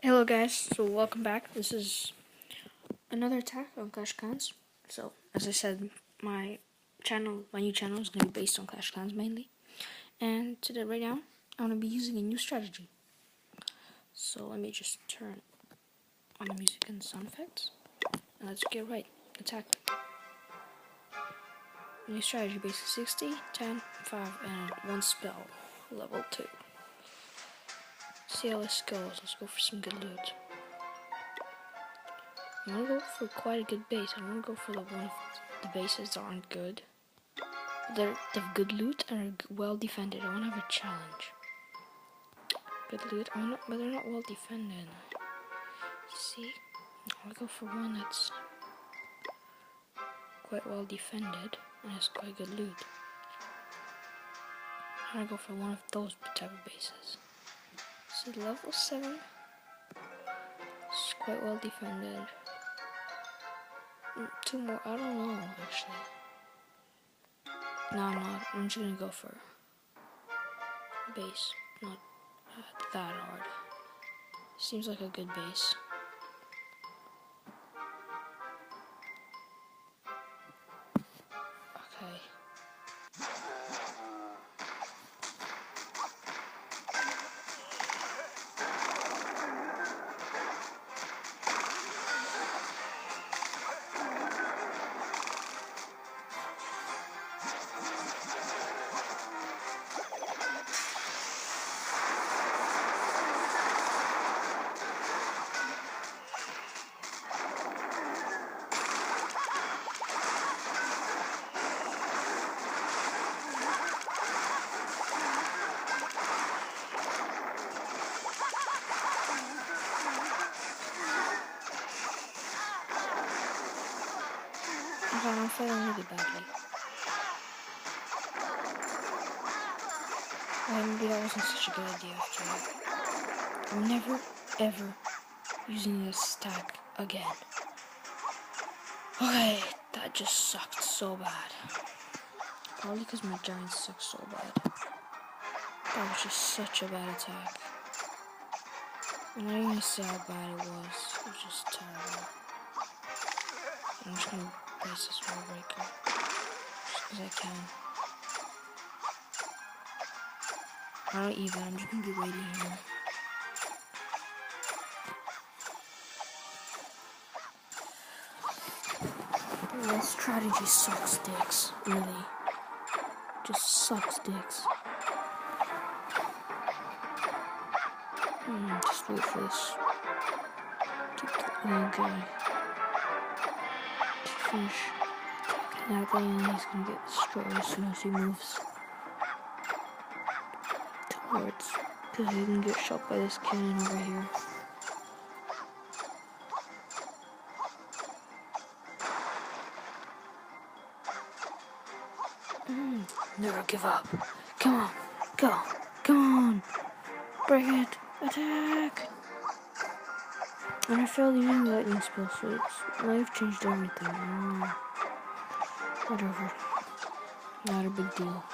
Hello guys, so welcome back. This is another attack on Clash Clans. So, as I said, my new channel is going to be based on Clash Clans mainly. And today, right now, I'm going to be using a new strategy. So let me just turn on the music and sound effects. And let's get right. Attack. New strategy, basic 60, 10, 5, and 1 spell. Level 2. See how this goes. Let's go for some good loot. I want to go for quite a good base. I don't want to go for the bases that aren't good. They're good loot and are well defended. I want to have a challenge. Good loot, but they're not well defended. See? I want to go for one that's quite well defended and has quite good loot. I want to go for one of those type of bases. See, level 7. It's quite well defended. 2 more, I don't know actually. No, I'm not. I'm just gonna go for base. Not that hard. Seems like a good base. Okay. I'm feeling really badly. Maybe that wasn't such a good idea after all. I'm never, ever using this stack again. Okay, that just sucked so bad. Probably because my giants suck so bad. That was just such a bad attack. I'm not even gonna say how bad it was. It was just terrible. I'm just gonna place this wall breaker. Just because I can. I don't even, I'm just gonna be waiting here. This strategy sucks dicks, really. Just sucks dicks. Just wait for this. Keep the little guy to finish that guy, and he's gonna get destroyed as soon as he moves towards, because he can get shot by this cannon over here. Never give up. Come on, go, come on, break it, attack. And I failed using lightning spell, so it might have changed everything. Whatever, not a big deal.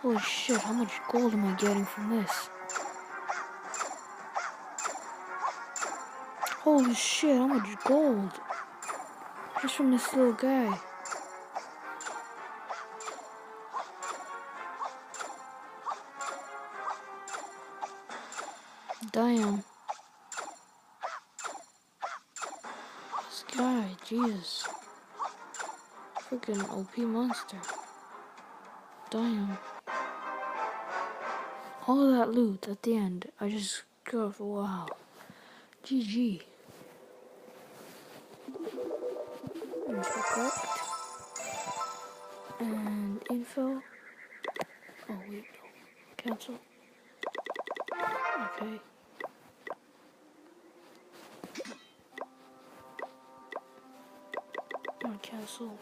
Holy shit, how much gold am I getting from this? Holy shit, how much gold? Just from this little guy. Damn. This guy, Jesus. Freaking OP monster. Damn. All that loot at the end, I just go for wow. GG. Info collect. And info. Oh wait, no. Cancel. Okay. I'll cancel.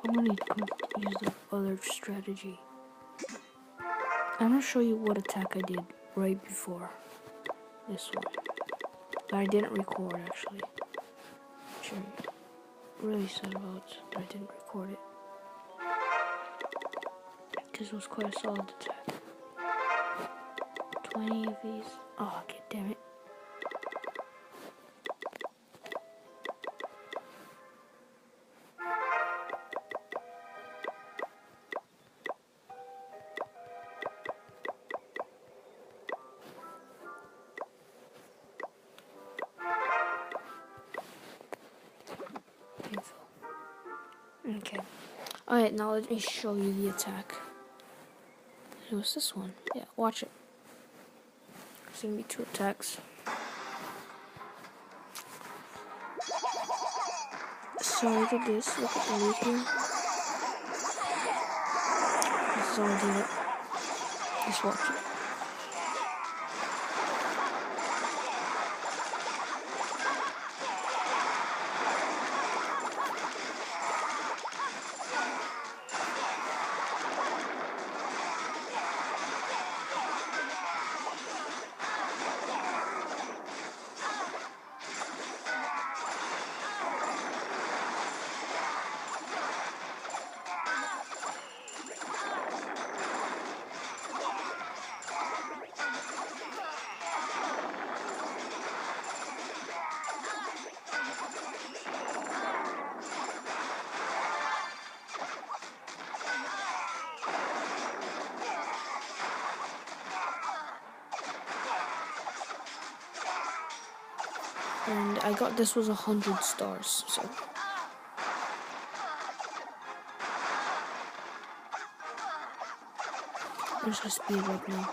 I'm gonna use the other strategy. I'm gonna show you what attack I did right before. this one. That I didn't record actually. Which I'm really sad about that I didn't record it. Because it was quite a solid attack. 20 of these. Oh, god damn it. Painful. Okay. Alright, now let me show you the attack. It was this one. Yeah, watch it. There's gonna be 2 attacks. So I did this. Look at the loot here. This is how I did it. Just watch it. And I got this was 100 stars, so. Let's just speed up now.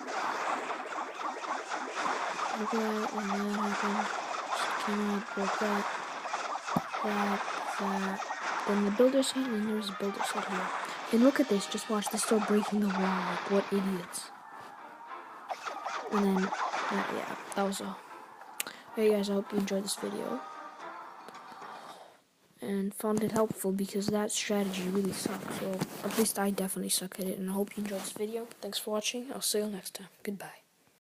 Look at that, and that happened. Cannot break that. Then the builder side, and there's a builder side here. And look at this, just watch, they're still breaking the wall, like what idiots. And then, yeah, that was all. Hey guys, I hope you enjoyed this video. And found it helpful because that strategy really sucks. So, at least I definitely suck at it. And I hope you enjoyed this video. Thanks for watching. I'll see you next time. Goodbye.